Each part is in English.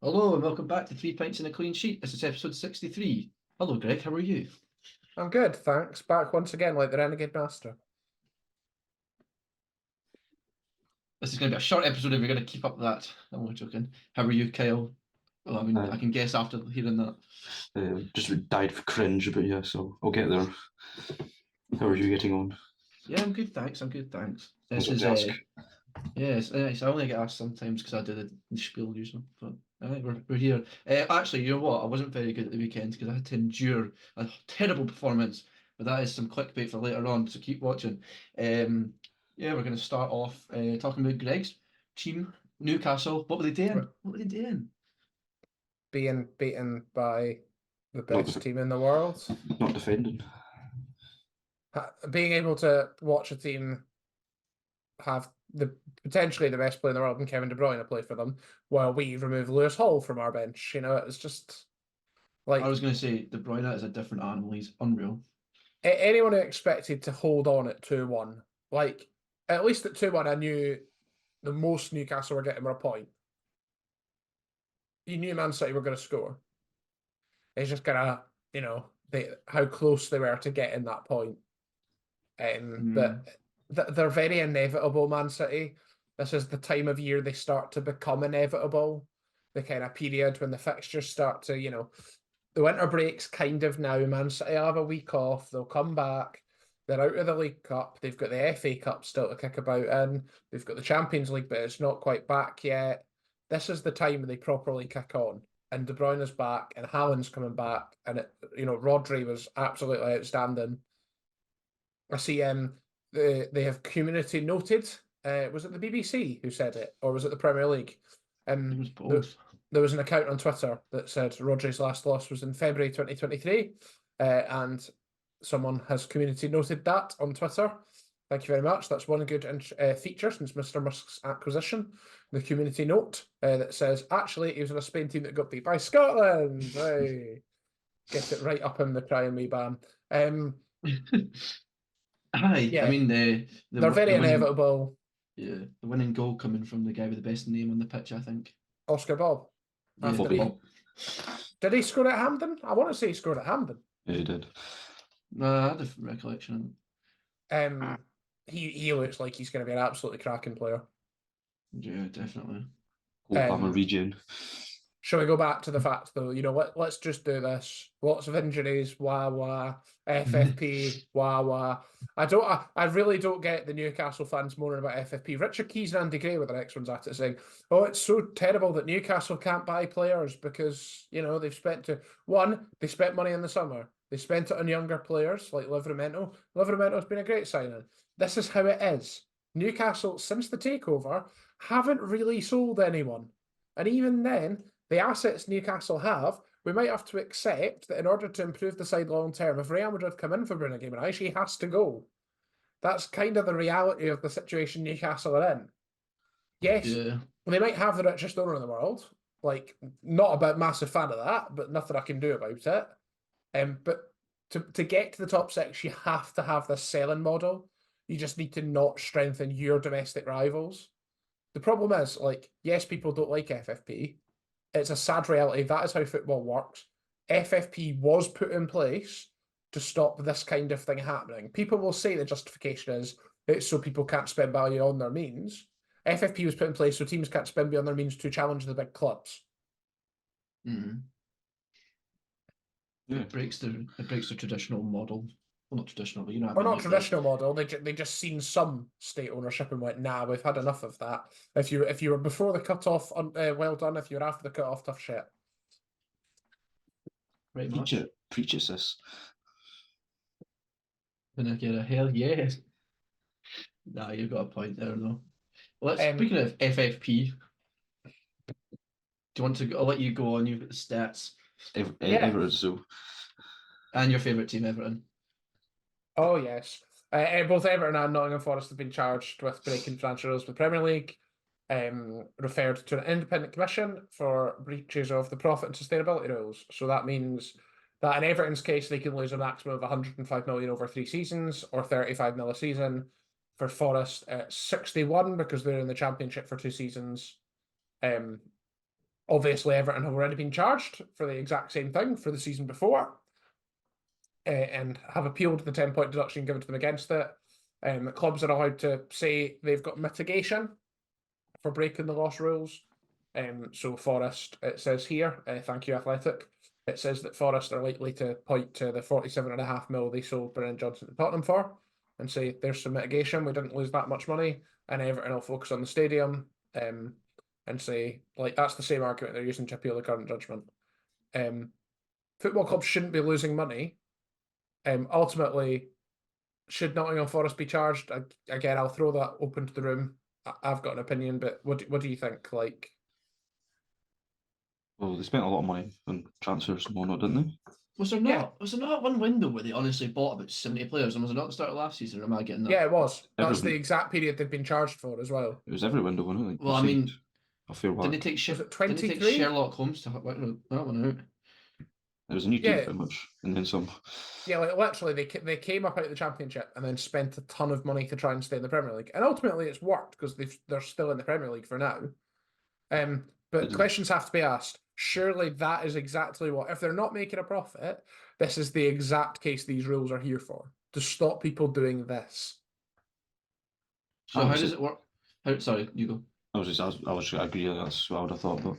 Hello and welcome back to Three Pints and a Clean Sheet. This is episode 63. Hello, Greg. How are you? I'm good, thanks. Back once again like the Renegade Master. This is going to be a short episode if we're going to keep up that. I'm only joking. How are you, Kyle? Well, I mean, I can guess after hearing that. Just died for cringe, but yeah, so I'll get there. How are you getting on? Yeah, I'm good, thanks. I'm good, thanks. Was This it is, to ask? yes, I only get asked sometimes because I do the spiel usually, but we're here. Actually, you know what? I wasn't very good at the weekend because I had to endure a terrible performance, but that is some clickbait for later on, so keep watching. Yeah, we're going to start off talking about Greg's team, Newcastle. What were they doing? What were they doing? Being beaten by the Not best def- team in the world. Not defending. Being able to watch a team have potentially the best player in the world and Kevin De Bruyne play for them, while we remove Lewis Hall from our bench. It's just I like was going to say De Bruyne is a different animal. He's unreal. anyone who expected to hold on at 2-1, like at least at 2-1, I knew the most Newcastle were getting were a point. You knew Man City were going to score. It's just gonna, how close they were to getting that point. But they're very inevitable, Man City. This is the time of year they start to become inevitable. The kind of period when the fixtures start to, the winter break's kind of now. Man City have a week off. They'll come back. They're out of the League Cup. They've got the FA Cup still to kick about in. They've got the Champions League, but it's not quite back yet. This is the time when they properly kick on. And De Bruyne is back, and Haaland's coming back, and Rodri was absolutely outstanding. I see they have community noted. Was it the BBC who said it, or was it the Premier League? It was both. There was an account on Twitter that said Rodri's last loss was in February 2023, and someone has community noted that on Twitter. Thank you very much. That's one good feature since Mr. Musk's acquisition. The community note that says, actually, he was in a Spain team that got beat by Scotland. Hey, get it right up in the crying me ban. Aye, Yeah, I mean they're very inevitable. Yeah, the winning goal coming from the guy with the best name on the pitch, I think. Oscar Bob. Yeah, Bobby. Did he score at Hampden? I want to say he scored at Hampden. Yeah, he did. No, I had a recollection. He looks like he's going to be an absolutely cracking player. Yeah, definitely. Alabama region. Shall we go back to the fact, though? Let's just do this. Lots of injuries, FFP, I really don't get the Newcastle fans moaning about FFP. Richard Keys and Andy Gray were the next ones at it saying, "Oh, it's so terrible that Newcastle can't buy players because they've they spent money in the summer. They spent it on younger players like Livramento. Livramento's been a great signing. This is how it is. Newcastle, since the takeover, haven't really sold anyone, and even then." The assets Newcastle have, we might have to accept that in order to improve the side long term, if Real Madrid come in for Bruno Guimaraes, he has to go. That's kind of the reality of the situation Newcastle are in. Yes, they might have the richest owner in the world. Like, not a massive fan of that, but nothing I can do about it. But to get to the top six, you have to have this selling model. You just need to not strengthen your domestic rivals. The problem is, yes, people don't like FFP. It's a sad reality. That is how football works. FFP was put in place to stop this kind of thing happening. People will say the justification is it's so people can't spend beyond their means. FFP was put in place so teams can't spend beyond their means to challenge the big clubs. Mm-hmm. Yeah. It breaks the traditional model. Well, not traditional, but or not traditional model. They just seen some state ownership and went, nah, we've had enough of that. If you were before the cutoff, well done. If you were after the cutoff, tough shit. Right, Preach it, sis. Gonna get a hell yes. Nah, you've got a point there, though. Well, speaking of FFP, do you want to? I'll let you go on. You've got the stats. Everton, so. And your favourite team, Everton. Oh, yes. Both Everton and Nottingham Forest have been charged with breaking financial rules with the Premier League, referred to an independent commission for breaches of the profit and sustainability rules. So that means that in Everton's case, they can lose a maximum of 105 million over 3 seasons or 35 mil a season. For Forest, 61 because they're in the Championship for 2 seasons. Obviously, Everton have already been charged for the exact same thing for the season before, and have appealed the 10-point deduction given to them against it. Clubs are allowed to say they've got mitigation for breaking the loss rules. So Forest, it says here, thank you, Athletic. It says that Forest are likely to point to the 47.5 mil they sold Brennan Johnson to Tottenham for and say there's some mitigation. We didn't lose that much money, and Everton will focus on the stadium and say, like, that's the same argument they're using to appeal the current judgment. Football clubs shouldn't be losing money. Ultimately, should Nottingham Forest be charged? Again, I'll throw that open to the room. I've got an opinion, but what do you think? Like, Well, they spent a lot of money on transfers and whatnot, didn't they? Was there Yeah. not? Was there not one window where they honestly bought about 70 players? And was it not the start of last season? Or am I getting that? yeah, it was. That's Everyone- the exact period they've been charged for as well. It was every window, wasn't it? Like, Well, I we mean, saved a fair Didn't they whack. take Was it Didn't they take 23? Sherlock Holmes to work that one out? It was a new team Yeah. pretty much, and then some. Yeah, like literally, they came up out of the Championship and then spent a ton of money to try and stay in the Premier League, and ultimately it's worked because they're still in the Premier League for now. But Didn't- questions have to be asked. Surely that is exactly what, if they're not making a profit, this is the exact case these rules are here for, to stop people doing this. So how does it work? Sorry, you go. I agree. That's what I would have thought, but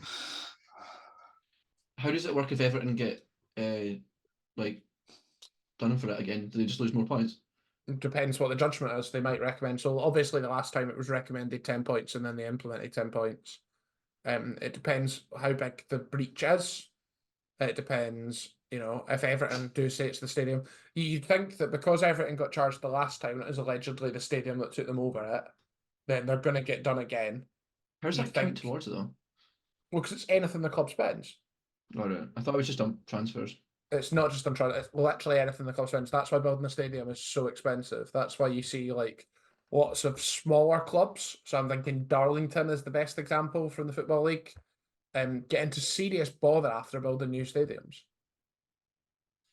How does it work if Everton get like done for it again? Do they just lose more points? It depends what the judgment is. They might recommend. So obviously the last time it was recommended 10 points and then they implemented 10 points. It depends how big the breach is. It depends, if Everton do say it's the stadium. You'd think that because Everton got charged the last time, it was allegedly the stadium that took them over it, then they're going to get done again. How does You that count think- towards it though? Well, because it's anything the club spends. All right, I thought it was just on transfers. It's not just on trying. It's literally anything the club spends. That's why building a stadium is so expensive. That's why you see like lots of smaller clubs. So I'm thinking Darlington is the best example from the Football League. Get into serious bother after building new stadiums.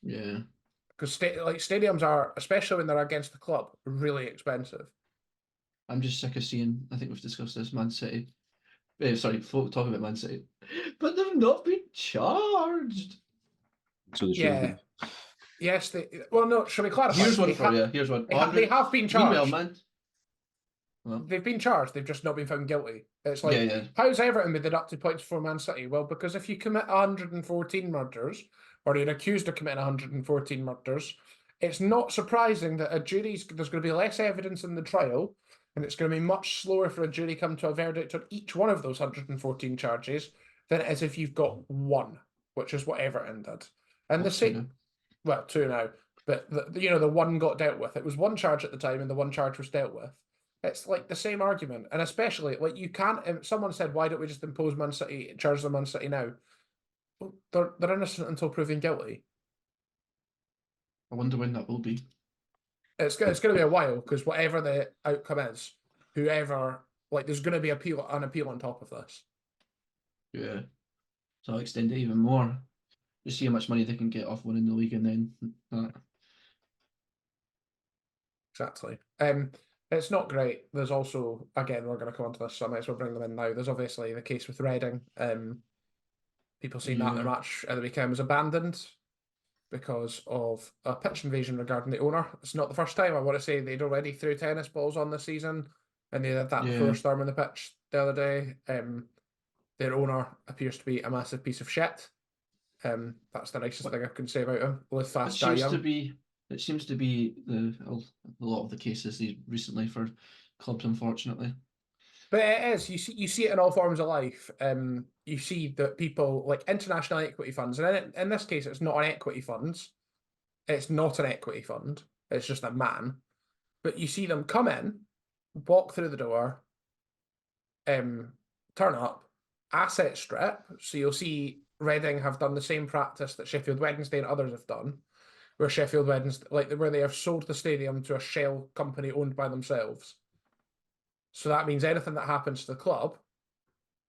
Yeah, Because stadiums are, especially when they're against the club, really expensive. I'm just sick of seeing. I think we've discussed this. Man City. Sorry, folk talking about Man City, but they've not been charged. so they should Yeah. be. Yes, well, no, should we clarify? Here's one They for you. Here's one. They have been Meanwhile, charged. man. Well, They've been charged. They've just not been found guilty. It's like, yeah. how's Everton been deducted points for Man City? Well, because if you commit 114 murders, or you're accused of committing 114 murders, it's not surprising that there's going to be less evidence in the trial, and it's going to be much slower for a jury come to a verdict on each one of those 114 charges than it is if you've got one, which is what Everton did. And Well, the same, well, two now, but the one got dealt with. It was one charge at the time, and the one charge was dealt with. It's like the same argument, and especially like you can't. Someone said, "Why don't we just impose Man City, charge them Man City now?" Well, they're innocent until proven guilty. I wonder when that will be. It's going to be a while because whatever the outcome is, whoever there's going to be an appeal on top of this. Yeah. So I'll extend it even more. Just see how much money they can get off winning the league, and then that. Exactly. It's not great. There's also, again, we're going to come on to this, so I might as well bring them in now. There's obviously the case with Reading. People seen that their match at the weekend was abandoned because of a pitch invasion regarding the owner. It's not the first time. I want to say they'd already threw tennis balls on this season, and they did that before storming the pitch the other day. Their owner appears to be a massive piece of shit. That's the nicest thing I can say about him. Live fast, die young. It seems to be a lot of the cases recently for clubs, unfortunately. But it is. You see it in all forms of life. You see that people like international equity funds, and in this case, it's not an equity fund. It's not an equity fund. It's just a man. But you see them come in, walk through the door, turn up, asset strip. So you'll see Reading have done the same practice that Sheffield Wednesday and others have done, where Sheffield Wednesday, where they have sold the stadium to a shell company owned by themselves. So that means anything that happens to the club,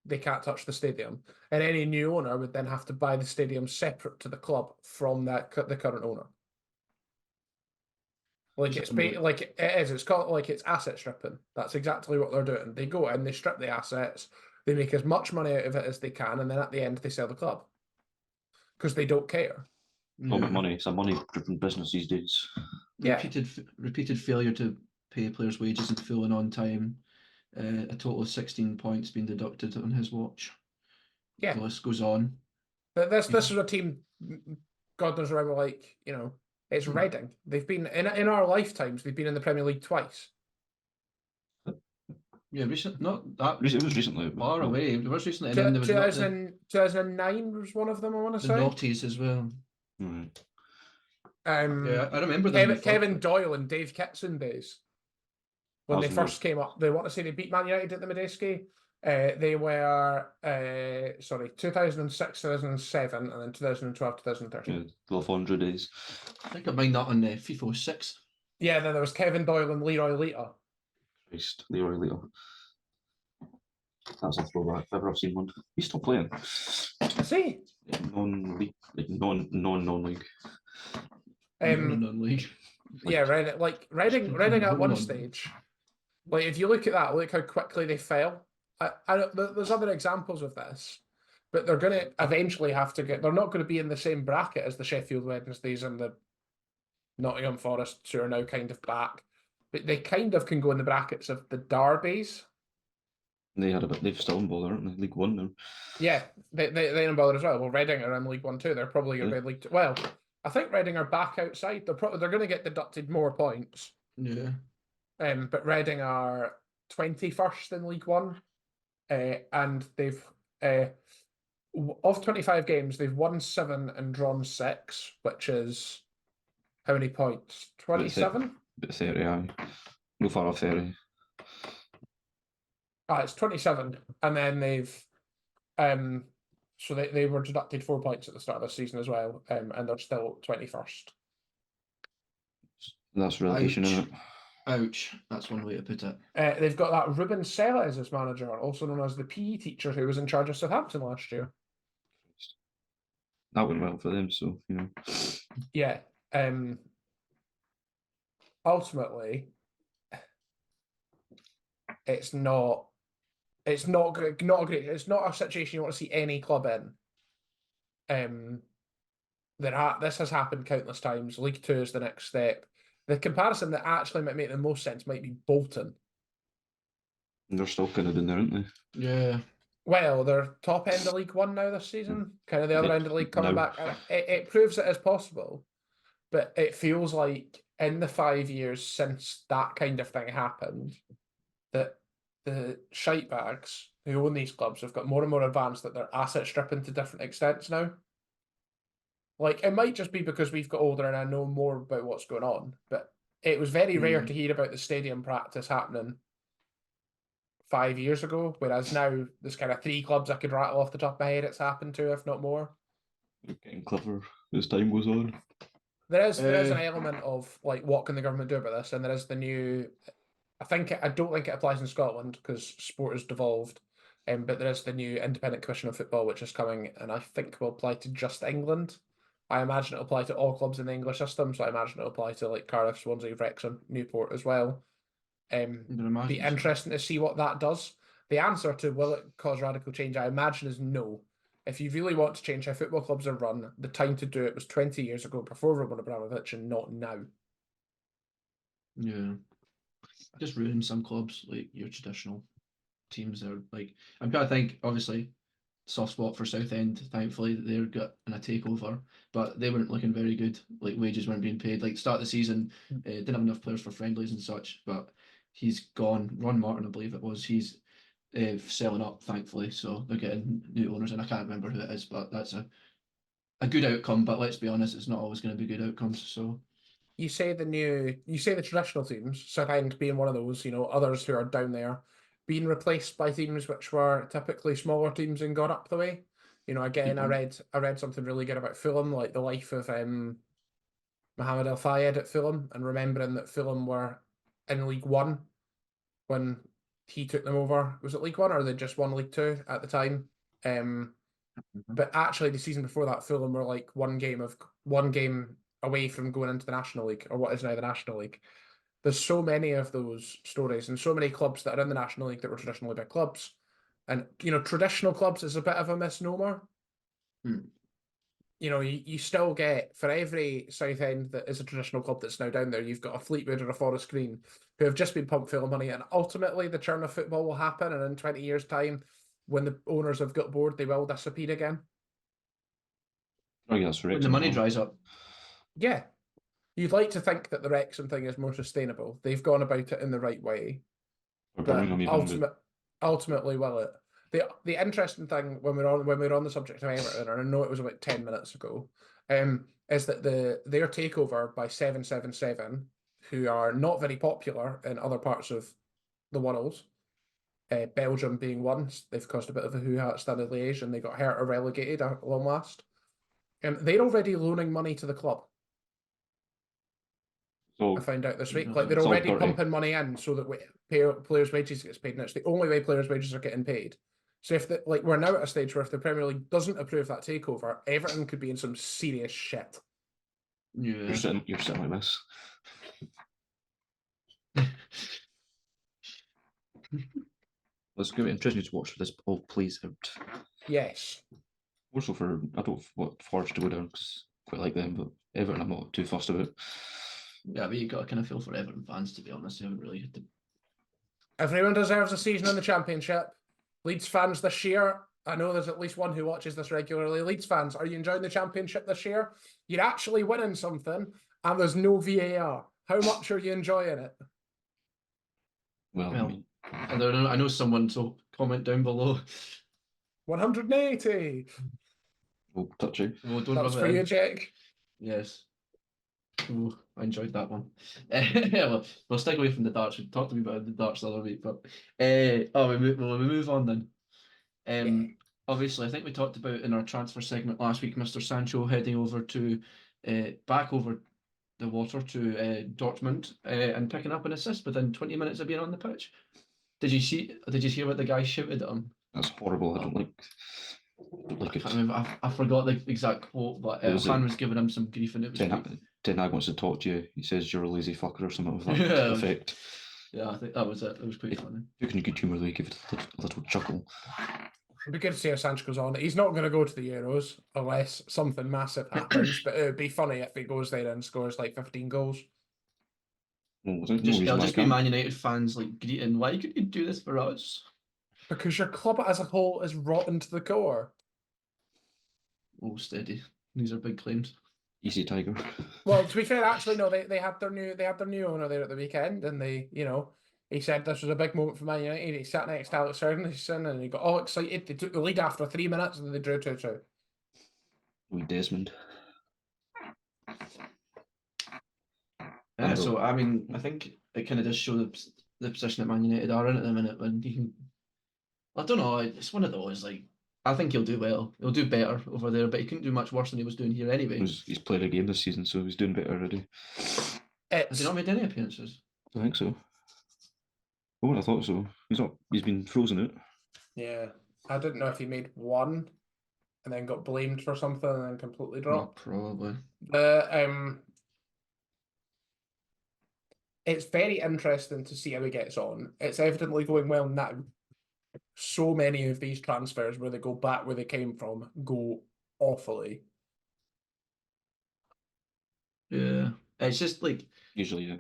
they can't touch the stadium. And any new owner would then have to buy the stadium separate to the club from the current owner. Like it is. It's called it's asset stripping. That's exactly what they're doing. They go in, they strip the assets, They make as much money out of it as they can, and then at the end they sell the club because they don't care. All about money. It's a money-driven business these days. Yeah. Repeated failure to pay players' wages in full and on time. A total of 16 points being deducted on his watch. Yeah. The list goes on. But this is a team, God knows where we're like, you know, it's Reading. They've been in our lifetimes. They've been in the Premier League twice. Yeah, not that It was recently. far away. It was recently, and then there was 2009 was one of them. I want to the say. noughties as well. Right. Yeah, I remember them. Kevin Doyle and Dave Kitson days when they first came up. They want to say they beat Man United at the Medeski. They were 2006, 2007, and then 2012, 2013. Yeah, the Lafondra days. I think I mind that on FIFA 6. Yeah, then there was Kevin Doyle and Leroy Lita. Christ, Leroy Lita. That's a throwback if ever I've seen one. He's still playing. See? Non-league, like non-league. Non-league. Yeah, Reading at one stage. Like if you look at that, look how quickly they fell. There's other examples of this, but they're going to eventually have to get. They're not going to be in the same bracket as the Sheffield Wednesdays and the Nottingham Forests, who are now kind of back. But they kind of can go in the brackets of the Derbies. They've still in bother, aren't they? League One now. Yeah, they're in bother as well. Well, Reading are in League One too. They're probably going to be League Two. Well, I think Reading are back outside. They're going to get deducted more points. Yeah. But Reading are 21st in League One, and they've of 25 games they've won 7 and drawn 6, which is how many points? 27. Bit 30, aye. No far off 30. It's 27, and then they've so they were deducted 4 points at the start of the season as well, and they're still 21st. That's relegation, isn't it? Ouch. That's one way to put it. They've got that Ruben Selles as manager, also known as the PE teacher who was in charge of Southampton last year. That went well for them, so you know. Yeah. Ultimately, it's not great. It's not a situation you want to see any club in. This has happened countless times. League Two is the next step. The comparison that actually might make the most sense might be Bolton. And they're still kind of in there, aren't they? Yeah. Well, they're top end of League One now this season. Kind of the other end of the league coming back. It proves it is possible, but it feels like in the 5 years since that kind of thing happened, that the shitebags who own these clubs have got more and more advanced that their asset stripping to different extents now. Like, it might just be because we've got older and I know more about what's going on, but it was very rare to hear about the stadium practice happening 5 years ago, whereas now there's kind of 3 clubs I could rattle off the top of my head it's happened to, if not more. They're getting clever as time goes on. There is an element of, like, what can the government do about this, and there is the new... I don't think it applies in Scotland because sport has devolved, but there is the new Independent Commission of Football which is coming, and I think will apply to just England. I imagine it'll apply to all clubs in the English system, so I imagine it'll apply to like Cardiff, Swansea, Wrexham, Newport as well. Be interesting to see what that does. The answer to will it cause radical change, I imagine, is no. If you really want to change how football clubs are run, the time to do it was 20 years ago before Roman Abramovich and not now. Yeah. Just ruin some clubs, like your traditional teams. Are like, I'm trying to think, obviously, soft spot for Southend, thankfully, they're got in a takeover, but they weren't looking very good. Like, wages weren't being paid. Like, start of the season, didn't have enough players for friendlies and such, but he's gone. Ron Martin, I believe it was, he's selling up, thankfully, so they're getting new owners, and I can't remember who it is, but that's a good outcome, but let's be honest, it's not always going to be good outcomes, so... You say the traditional teams, Southend being one of those, others who are down there, being replaced by teams which were typically smaller teams and got up the way. Again, I read something really good about Fulham, like the life of Mohamed El Fayed at Fulham, and remembering that Fulham were in League One when he took them over. Was it League One or they just won League Two at the time? But actually, the season before that, Fulham were like one game away from going into the National League, or what is now the National League. There's so many of those stories and so many clubs that are in the National League that were traditionally big clubs And, traditional clubs is a bit of a misnomer. Hmm. You still get, for every Southend that is a traditional club that's now down there, you've got a Fleetwood or a Forest Green who have just been pumped full of money. And ultimately, the churn of football will happen. And in 20 years' time, when the owners have got bored, they will disappear again. Oh, yeah, that's When the money dries up. Yeah. You'd like to think that the Wrexham thing is more sustainable. They've gone about it in the right way. But ultimately, will it? The interesting thing when we're on the subject of Everton, and I know it was about 10 minutes ago, is that their takeover by 777, who are not very popular in other parts of the world, Belgium being one, they've caused a bit of a hoo-ha at Stade Liège, and they got hurt or relegated at long last. They're already loaning money to the club. I found out this week. Like, they're already pumping money in so that players' wages gets paid, and it's the only way players' wages are getting paid. So if we're now at a stage where if the Premier League doesn't approve that takeover, Everton could be in some serious shit. Yeah. You're sitting like this. It's going to be interesting to watch for this all plays out. Yes. Also I don't want Forest to go down because I quite like them, but Everton I'm not too fussed about. Yeah, but you got to kind of feel for Everton fans, to be honest. They haven't really hit the... Everyone deserves a season in the Championship. Leeds fans this year, I know there's at least one who watches this regularly. Leeds fans, are you enjoying the Championship this year? You're actually winning something, and there's no VAR. How much are you enjoying it? Well, I mean, I know someone, so comment down below. 180. we'll touch it. Oh, don't That's rub for it you, in. Jake. Yes. Ooh, I enjoyed that one. Yeah, we'll stick away from the darts. We talked to me about the darts the other week, but we move on then. Yeah. Obviously, I think we talked about in our transfer segment last week, Mr. Sancho heading over to back over the water to Dortmund and picking up an assist within 20 minutes of being on the pitch. Did you hear what the guy shouted at him? That's horrible. I don't like I it. can't remember. I forgot the exact quote, but a fan was giving him some grief, and it was Ten Hag wants to talk to you. He says you're a lazy fucker or something of that Yeah. effect. Yeah, I think that was it. It was pretty funny. You can good humour, though. Give it a little chuckle. It'd be good to see how Sancho goes on. He's not going to go to the Euros unless something massive happens, but it would be funny if he goes there and scores like 15 goals. Well, It'll just be Man United fans like greeting, why could you do this for us? Because your club as a whole is rotten to the core. Oh, steady. These are big claims. Easy, Tiger. Well, to be fair, actually, no, they had their new owner there at the weekend, and he said this was a big moment for Man United. He sat next to Alex Ferguson, and he got all excited. They took the lead after 3 minutes, and they drew 2-2. We Desmond. Yeah, so I mean, I think it kind of does show the position that Man United are in at the minute. When you can, I don't know, it's one of those. Like, I think he'll do well. He'll do better over there, but he couldn't do much worse than he was doing here anyway. He's played a game this season, so he's doing better already. Has he not made any appearances? I think so. Oh, I thought so. He's been frozen out. Yeah, I didn't know if he made one, and then got blamed for something, and then completely dropped. Probably. It's very interesting to see how he gets on. It's evidently going well now. So many of these transfers where they go back where they came from go awfully. Yeah, it's just like Usually, yeah.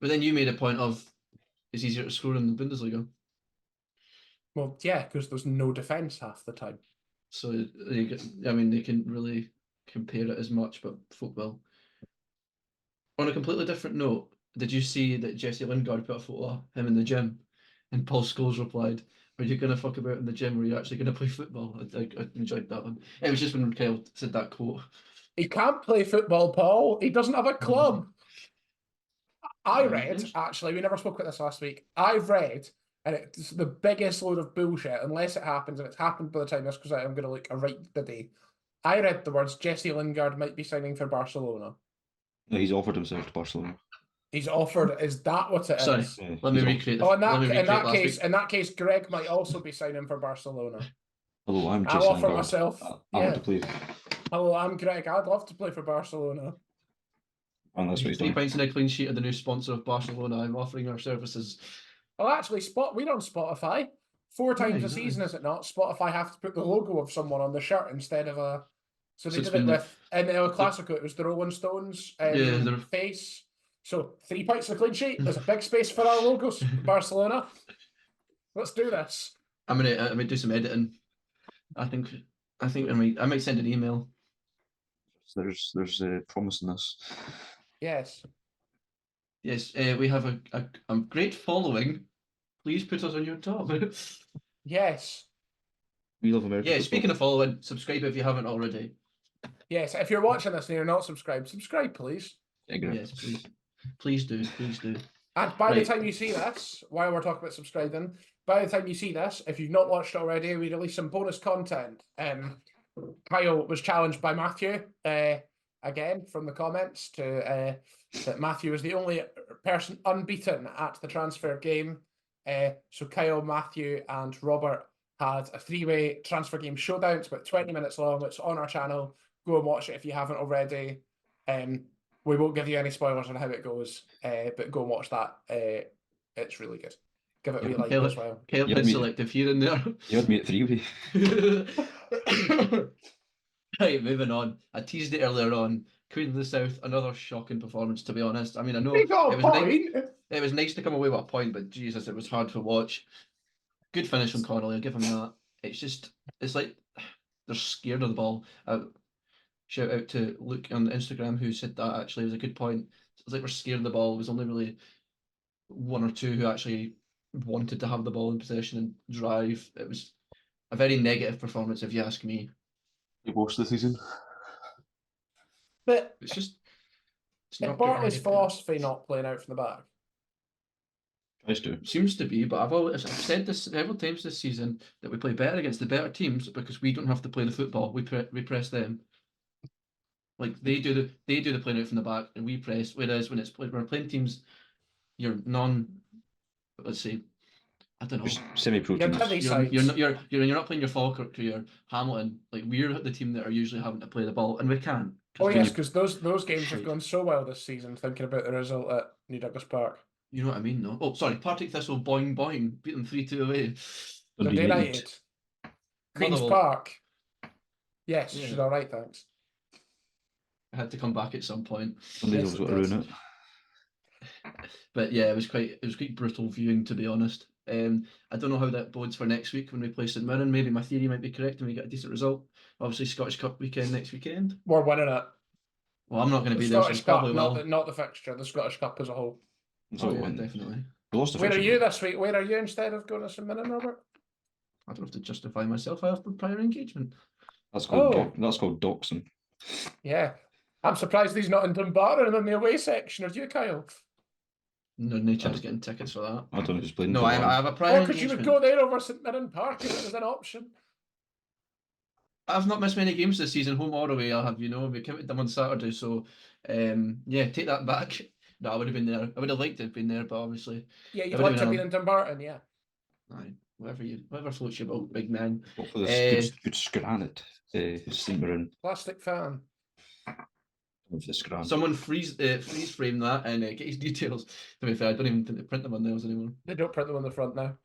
But then you made a point of it's easier to score in the Bundesliga. Well, yeah, because there's no defense half the time. So they can really compare it as much, but folk will. On a completely different note, did you see that Jesse Lingard put a photo of him in the gym, and Paul Scholes replied, "Are you gonna fuck about in the gym, or are you actually gonna play football?" I enjoyed that one. It was just when Kyle said that quote. He can't play football, Paul. He doesn't have a club. I read, actually, we never spoke about this last week. I've read, and it's the biggest load of bullshit, unless it happens, and it's happened by the time this goes out, I'm going to look right the day. I read the words Jesse Lingard might be signing for Barcelona. No, he's offered himself to Barcelona. He's offered. Is that what it is? Sorry, let me recreate. In that case, Greg might also be signing for Barcelona. Hello, I'm Jesse I'll offer Lingard. myself. I want to play. Hello, I'm Greg. I'd love to play for Barcelona. And that's what he's 3 done. points and a clean sheet of the new sponsor of Barcelona. I'm offering our services. Well, actually, we're on Spotify. 4 times Yeah, a season, exactly. is it not? Spotify have to put the logo of someone on the shirt instead of a. So So they it's did it been the- with in El Clasico. It was the Rolling Stones Yeah, they're- face. So 3 points of clean sheet. There's a big space for our logos. Barcelona. Let's do this. I might do some editing. I think I might send an email. There's promise in this. Yes. Yes, we have a great following. Please put us on your top. Yes. We love American Yeah, football. speaking of following, subscribe if you haven't already. Yes. If you're watching this and you're not subscribed, subscribe, please. Agree. Yes, please. Please do. Please do. And by the Right. time you see this, while we're talking about subscribing, by the time you see this, if you've not watched it already, we release some bonus content. Kyle was challenged by Matthew again from the comments to that Matthew was the only person unbeaten at the transfer game. So Kyle, Matthew, and Robert had a 3-way transfer game showdown. It's about 20 minutes long. It's on our channel. Go and watch it if you haven't already. We won't give you any spoilers on how it goes, but go and watch that. It's really good. Give it a wee like as well. Caleb You been had me- selective here and there. You had me at 3-way. Right, moving on. I teased it earlier on. Queen of the South, another shocking performance, to be honest. I mean, I know We got a it was nice. point. It was nice to come away with a point, but Jesus, it was hard to watch. Good finish from Connolly, I'll give him that. It's like they're scared of the ball. Shout out to Luke on Instagram who said that actually. It was a good point. It's like we're scared of the ball. It was only really 1 or 2 who actually wanted to have the ball in possession and drive. It was a very negative performance, if you ask me. You watched the season. But It's just it's is not good Bartley's enough. philosophy not playing out from the back? Tries to. Seems to be, but I've said this several times this season that we play better against the better teams because we don't have to play the football. We press them. Like they do the playing out from the back and we press. Whereas when we're playing teams, you're let's say, I don't know. Semi-pro You're teams. heavy sides. You're not playing your Falkirk or your Hamilton. Like we're the team that are usually having to play the ball, and we can't. Oh when yes, you- because those games have Shite. gone so well this season. Thinking about the result at New Douglas Park, You know what I mean, though. Oh, sorry, Partick Thistle, boing boing, beat them 3-2 away. Dundee Dundee United. United, Queens Motherwell. Park. Yes, Yeah. she's all right, thanks. I had to come back at some point. Dundee Yes, knows it what to does. ruin it. But yeah, it was quite brutal viewing, to be honest. I don't know how that bodes for next week when we play St Mirren. Maybe my theory might be correct and we get a decent result. Obviously, Scottish Cup weekend next weekend. We're winning it. Well, I'm not going to The be there, so Scottish it's probably Cup, will. not the fixture. The Scottish Cup as a whole. It's Oh, all yeah, one. definitely. We lost the Where are first you one. this week? Where are you instead of going to St Mirren, Robert? I don't have to justify myself. I have prior engagement. That's called Oh. that's called doxing. Yeah, I'm surprised he's not in Dumbarton in the away section. Are you, Kyle? No chance getting tickets for that. I don't know who's playing. No, for I that. have a prior Oh, because you engagement. would go there over St Mirren Park if it was an option. I've not missed many games this season, home or away. I'll have we counted them on Saturday, so yeah, take that back. No, I would have been there. I would have liked to have been there, but obviously, Yeah, you'd That would've like to been be in Dumbarton, yeah. aye, whatever floats your boat, big man. What for this good scrannet? St Mirren Plastic fan. of the scran. Someone freeze frame that and get his details. To be fair, I don't even think they print them on those anymore. They don't print them on the front now.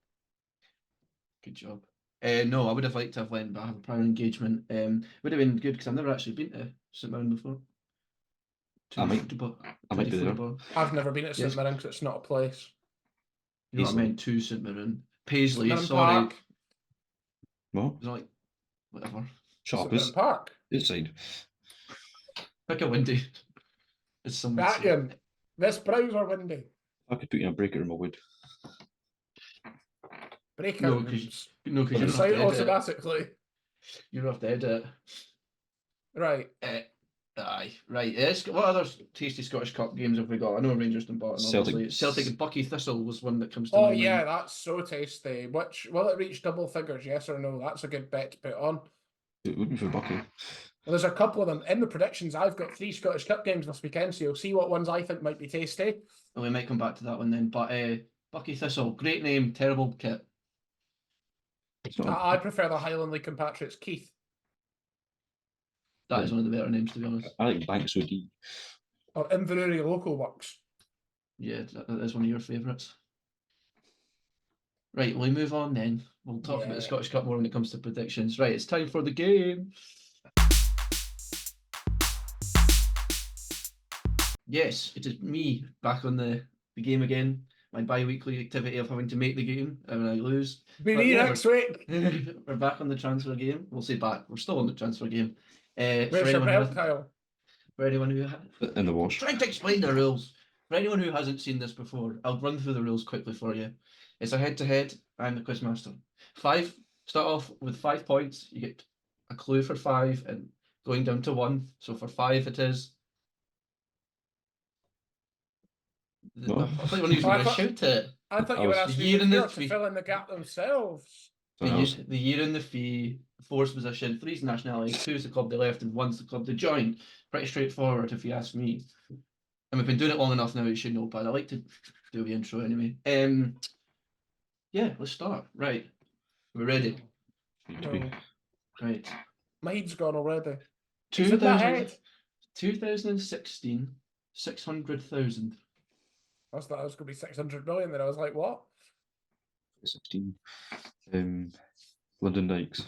Good job. No, I would have liked to have went, but I have a prior engagement. Would have been good because I've never actually been to St Mirren before. I might be there. I've never been at Yes. St Mirren because it's not a place. You know what I Paisley. meant to St Mirren. Paisley, Mirren sorry. Park. What? It's not like whatever. Shut St up. Mirren It's Park. inside. Pick a windy. It's someone. Vacuum. This browser windy. I could put you in a breaker in my wood. Breakout No, 'cause rooms. No, because you're Site not have to edit it. automatically. You don't have to edit Right. it. Aye, right. What other tasty Scottish Cup games have we got? I know Rangers and Barton, Celtic. obviously. Celtic and Bucky Thistle was one that comes to Oh mind. yeah, that's so tasty. Which will it reach double figures? Yes or no? That's a good bet to put on. It would be for Bucky. Well, there's a couple of them in the predictions. I've got 3 Scottish Cup games this weekend, so you'll see what ones I think might be tasty. Well, we might come back to that one then. But Bucky Thistle, great name, terrible kit. It's not I prefer the Highland League compatriots, Keith. That is one of the better names, to be honest. I like Banks OD. Or Inverurie Local Works. Yeah, that is one of your favourites. Right, we move on then. We'll talk about the Yeah. Scottish Cup more when it comes to predictions. Right, it's time for the game. Yes, it is me back on the game again. My bi-weekly activity of having to make the game and when I lose. Be But me yeah, next week. we're back on the transfer game. We'll say back. We're still on the transfer game. Where's your belt, Kyle? For anyone who In the wash. trying to explain the rules. For anyone who hasn't seen this before, I'll run through the rules quickly for you. It's a head-to-head. I'm the quizmaster. Start off with 5 points. You get a clue for 5 and going down to 1. So for 5 it is. No. I thought you were going to shout it. I thought I you were was- asking The year the and the viewer to three- fill in the gap themselves. The year and the fee, force position, 3's nationality, 2's the club they left, and 1's the club they joined. Pretty straightforward if you ask me. And we've been doing it long enough now, you should know, but I like to do the intro anyway. Yeah, let's start. Right. We're ready. Need to be. No, Right. mine's gone already. He's in my 2000 head. 2016, 600,000. I thought it was going to be 600 million. Then I was like, what? 16. London Dykes.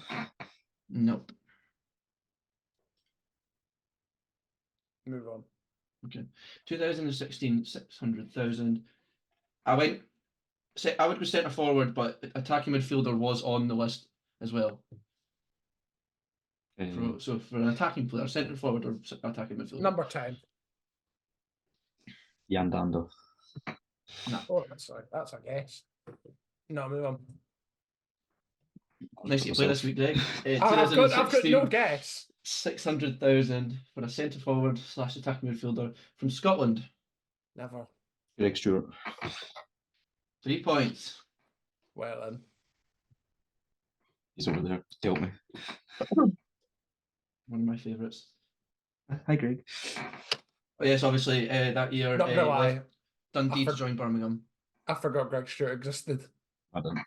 Nope. Move on. Okay. 2016, 600,000. I would go centre forward, but attacking midfielder was on the list as well. So for an attacking player, centre forward or attacking midfielder. Number 10. Jan Dander. Oh, that's a guess. No, move on. Nice to play this week, Greg. I've got no 2016, guess. 600,000 for a centre forward / attacking midfielder from Scotland. Never. Greg Stewart. 3 points. Well then. He's over there. Help me. One of my favourites. Hi, Greg. But yes, obviously that year Not gonna lie, left Dundee to for- join Birmingham. I forgot Greg Stewart existed. I didn't.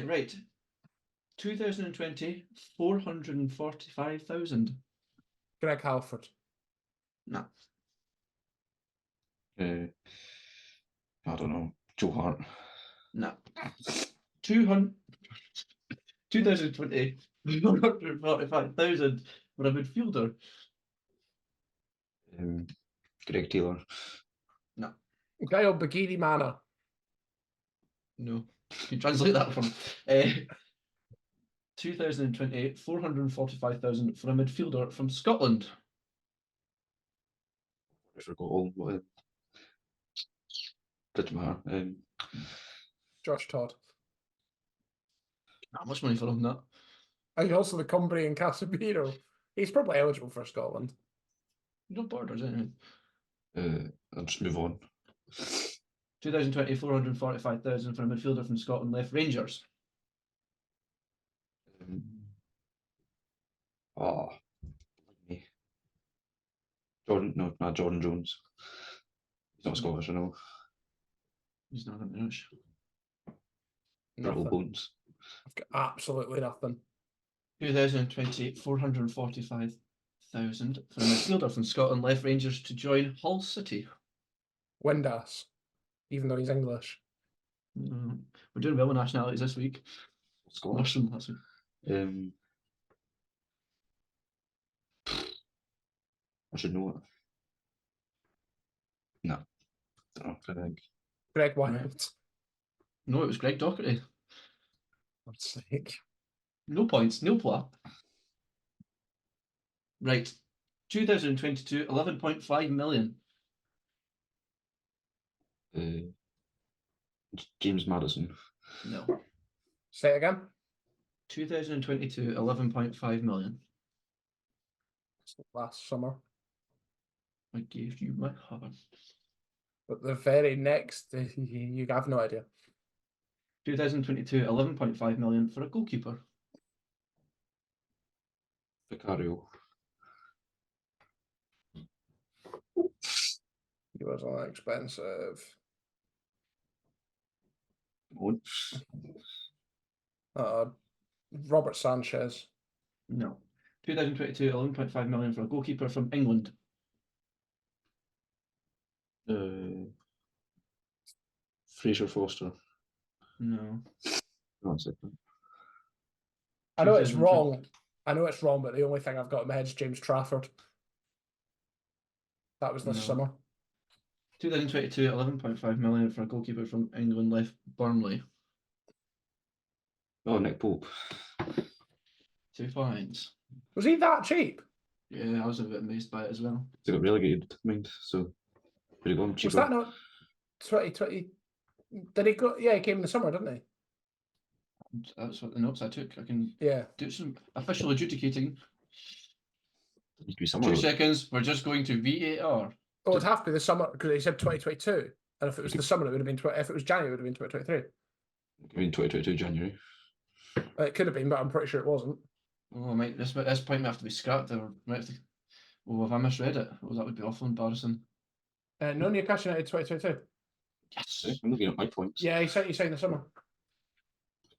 Right. 2020, 445,000. Greg Halford. No. I don't know. Joe Hart. No. 2020, 445,000 for a midfielder. Greg Taylor. Gail Bagini Manor. No. You translate that from 2020, 445,000 for a midfielder from Scotland. I forgot all what. Doesn't matter. Josh Todd. Not much money for him, that. And also the Cumbrian Casemiro. He's probably eligible for Scotland. No borders, anyway. I'll just move on. 2020, 445,000 for a midfielder from Scotland left Rangers. Me. Jordan Jones. He's not Scottish, I know. He's not Irish. Brittle Nothing. bones. I've got absolutely nothing. 2020, 445,000 for a midfielder from Scotland left Rangers to join Hull City. Windass. Even though he's English. We're doing well with nationalities this week. Scottish. Russian last week. I should know it. No. Don't know. I think. Greg Wild. Right. No, it was Greg Docherty. God's sake. No points, no plot. Right. 2022, 11.5 million. James Madison. No. Say it again. 2022, 11.5 million. Last summer. I gave you my heart. But the very next, you have no idea. 2022, 11.5 million for a goalkeeper. Vicario. He was not expensive. What? Robert Sanchez. No. 2022, 11.5 million for a goalkeeper from England. Fraser Foster. No. That's it. I know it's 2020 wrong. I know it's wrong, but the only thing I've got in my head is James Trafford. That was this No. summer. 2022, 11.5 million for a goalkeeper from England left Burnley. Oh, Nick Pope. 2 points. Was he that cheap? Yeah, I was a bit amazed by it as well. They got relegated, mind. So, could have gone Was cheaper. that not 2020? Did he go? Yeah, he came in the summer, didn't That's what the notes I took. I can he? Yeah. do some official adjudicating. It needs to be somewhere. 2 seconds. We're just going to VAR. Oh, it'd have to be the summer because he said 2022. And if it was the summer, it would have been if it was January, it would have been 2023. I mean, 2022 January. It could have been, but I'm pretty sure it wasn't. Oh, mate, this point may have to be scrapped. Or might have to... Oh, have I misread it? Oh, that would be awful embarrassing. No, Newcastle United 2022. Yes. I'm looking at my points. Yeah, he said the summer.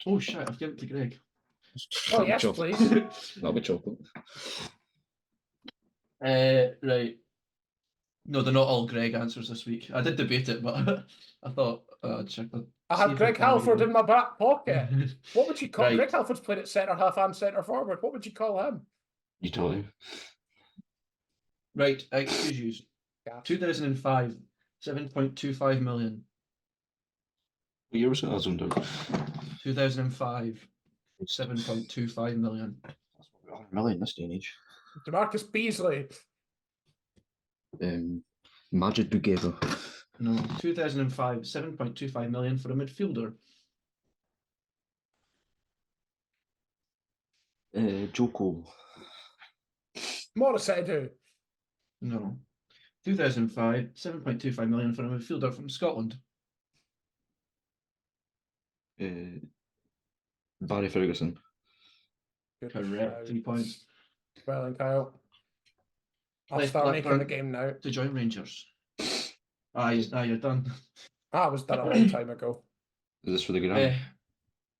Oh shit! I've given it to Greg. Oh That'll be yes, chocolate. please. That'll be chocolate. Right. No, they're not all Greg answers this week. I did debate it, but I thought I'd check that. I had Greg Halford in my back pocket. What would you call Right. Greg Halford's played at centre half and centre forward? What would you call him? You tell you. Right, excuse you. Gas. 2005, 7.25 million. What year was it? I was under. 2005, 7.25 million. That's what 100 million this day and age. DeMarcus Beasley. Majid Bugeva. No, 2005, 7.25 million for a midfielder. Joe Cole. Morris Edu. No. 2005, 7.25 million for a midfielder from Scotland. Barry Ferguson. Good Correct. shout. 3 points. Well done, Kyle. I'll Left start making the Blackburn game now. to join Rangers. You're done. I was done a long time ago. Is this for the grand? Eh,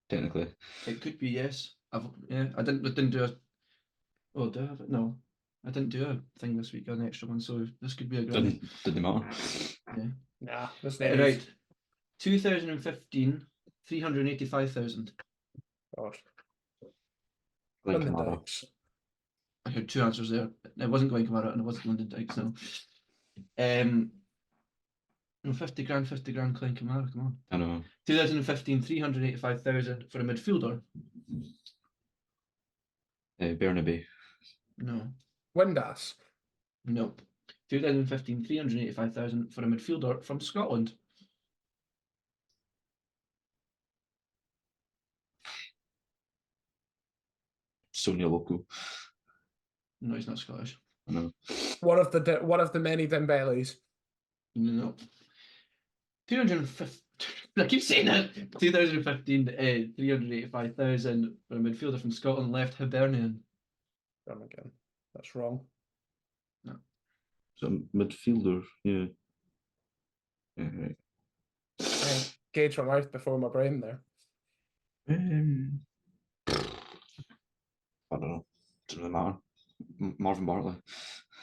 Technically. it could be yes. I didn't do a. Oh, do I have it? No, I didn't do a thing this week, an extra one. So this could be a grand. Didn't matter. Nah, this Right. 2015, 385,000. God. London London Kamara. Dykes. I had two answers there. It wasn't going Kamara and it wasn't London Dykes. No. No, 50 grand, Glenn Kamara. Come on. I know. 2015, 385,000 for a midfielder. Bernabe. No. Windass. Nope. 2015, 385,000 for a midfielder from Scotland. Sonia Loco. No, he's not Scottish. I know. One of the many Dembélés. No. 250. I keep saying it. 2015, 385,000 for a midfielder from Scotland left Hibernian. Done again. That's wrong. So midfielder, yeah. Right. I gauge my mouth before my brain there. I don't know. Doesn't really matter. Marvin Bartley.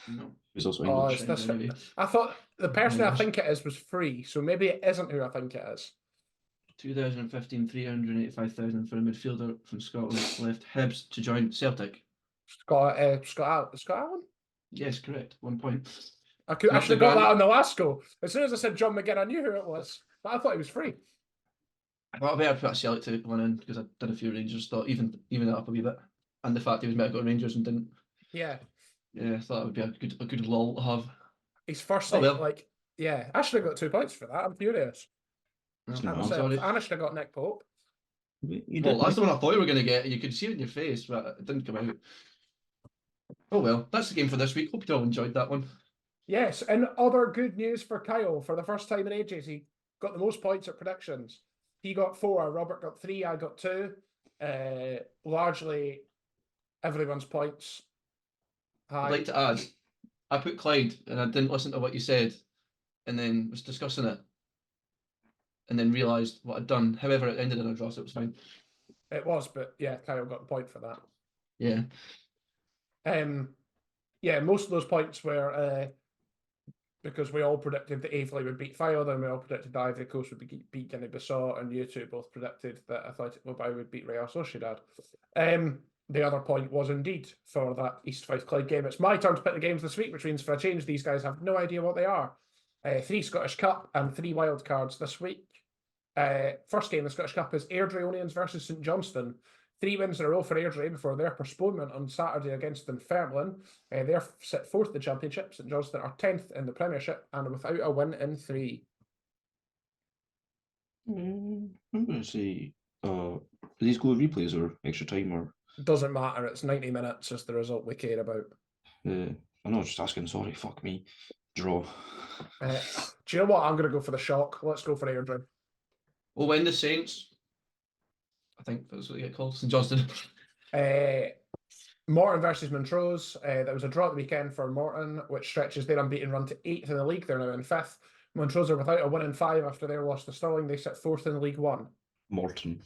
No. He's also Oh, English. it's this. Anyway. I thought the person I English. think it is was free, so maybe it isn't who I think it is. 2015, 385,000 for a midfielder from Scotland left Hibs to join Celtic. Scott Allen? Yes, correct. 1 point. I Not should have the got that grand- on the last go. As soon as I said John McGinn, I knew who it was, but I thought he was free. Well, I better put a Celtic one in because I did a few Rangers. Thought even that up a wee bit, and the fact he was meant to go to Rangers and didn't. Yeah, Yeah, I thought that would be a good lull to have. he's first. Oh, well. Yeah, I should have got 2 points for that. I'm furious. No, not I'm bad. sorry. And I should have got Nick Pope. Well, that's the one I thought you were going to get. You could see it in your face, but it didn't come out. Oh well, that's the game for this week. Hope you all enjoyed that one. Yes, and other good news for Kyle. For the first time in ages, he got the most points at predictions. He got 4, Robert got 3, I got 2. Largely everyone's points. I'd like to add, I put Clyde and I didn't listen to what you said, and then was discussing it, and then realised what I'd done. However, it ended in a draw, so it was fine. It was, but yeah, Kyle got the point for that. Yeah. Yeah, most of those points were because we all predicted that Aveley would beat Fylde, and we all predicted that Ivory Coast would beat Guinea-Bissau, and you two both predicted that Athletic Bilbao would beat Real Sociedad. The other point was indeed for that East Fife Clyde game. It's my turn to pick the games this week, which means for a change, these guys have no idea what they are. 3 Scottish Cup and 3 wild cards this week. First game, the Scottish Cup, is Airdrieonians versus St Johnstone. 3 wins in a row for Airdrie before their postponement on Saturday against Dunfermline. They're set 4th in the Championship. St Johnstone are 10th in the Premiership and without a win in 3. I'm going to say, do these go with replays or extra time or? Doesn't matter. It's 90 minutes is the result we care about. I'm not just asking. Sorry, fuck me. Draw. Do you know what? I'm going to go for the shock. Let's go for Airdrie. We'll win the Saints. I think that's what they get called. St Johnstone. Morton versus Montrose. There was a draw at the weekend for Morton, which stretches their unbeaten run to 8th in the league. They're now in 5th. Montrose are without a win in 5 after their loss to Stirling. They sit 4th in League 1. Morton.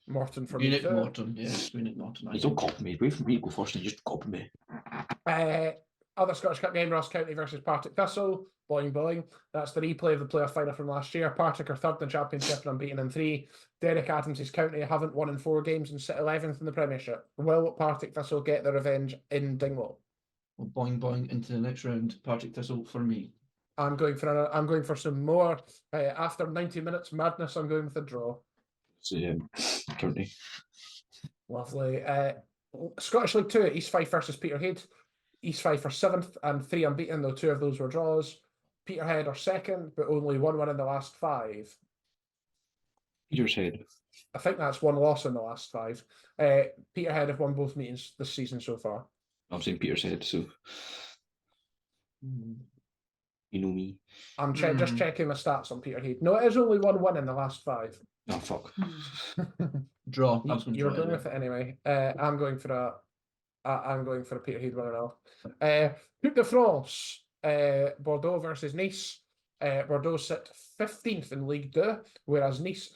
Morton for Munich me. Morton. Yes, Munich Morton. You don't copy me. Wait for me to go first and you just copy me. Other Scottish Cup game, Ross County versus Partick Thistle. Boing, boing. That's the replay of the playoff final from last year. Partick are 3rd in the Championship and unbeaten in 3. Derek Adams' County haven't won in 4 games and sit 11th in the Premiership. Will Partick Thistle get their revenge in Dingwall? Well, boing boing into the next round. Partick Thistle for me. I'm going for some more. After 90 minutes madness, I'm going with a draw. So, County. Lovely. Scottish League 2, East Fife versus Peterhead. East Fife are 7th and 3 unbeaten, though 2 of those were draws. Peterhead are 2nd, but only 1 win in the last 5. Petershead. I think that's 1 loss in the last 5. Peterhead have won both meetings this season so far. I'm saying Petershead, so you know me. I'm just checking the stats on Peterhead. No, it is only 1 win in the last 5. Oh fuck. Draw. You're going with it anyway. I'm going for a Peterhead win and all. Coupe de France, Bordeaux versus Nice. Bordeaux sit 15th in League 2, whereas Nice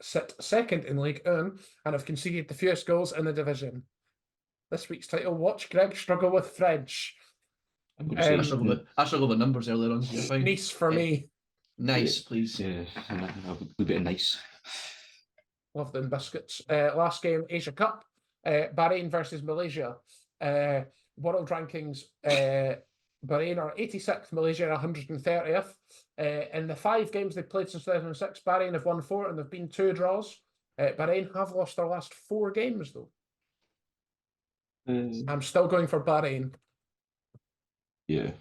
sit 2nd in League 1 and have conceded the fewest goals in the division. This week's title: Watch Greg struggle with French. I'm going to say I struggled with numbers earlier on. So you're fine. Nice for me. Nice, please. Yeah, a wee bit of nice. Love them biscuits. Last game, Asia Cup. Bahrain versus Malaysia. World rankings. Bahrain are 86th, Malaysia are 130th. In the 5 games they've played since 2006, Bahrain have won 4 and there have been 2 draws. Bahrain have lost their last 4 games though. I'm still going for Bahrain. Yeah.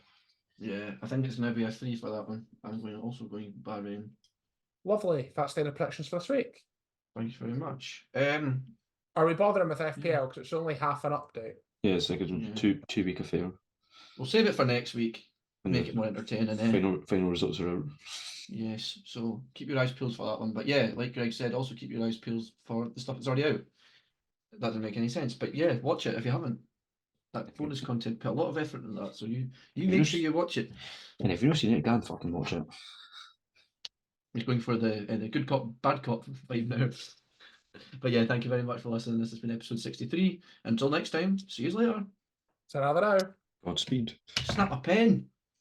Yeah, I think it's going to be a 3 for that one. I'm also going Bahrain. Lovely. That's the predictions for this week. Thank you very much. Are we bothering with FPL because it's only half an update? Yeah, it's like a 2-week affair. We'll save it for next week. And Make it more entertaining. Final results are out. Yes, so keep your eyes peeled for that one. But yeah, like Greg said, also keep your eyes peeled for the stuff that's already out. That doesn't make any sense. But yeah, watch it if you haven't. That bonus content put a lot of effort in that, so you make sure you watch it. And if you've not seen it, go and fucking watch it. He's going for the good cop, bad cop vibe now. But yeah, thank you very much for listening. This has been episode 63. Until next time, see you later. So now. Godspeed. Snap a pen.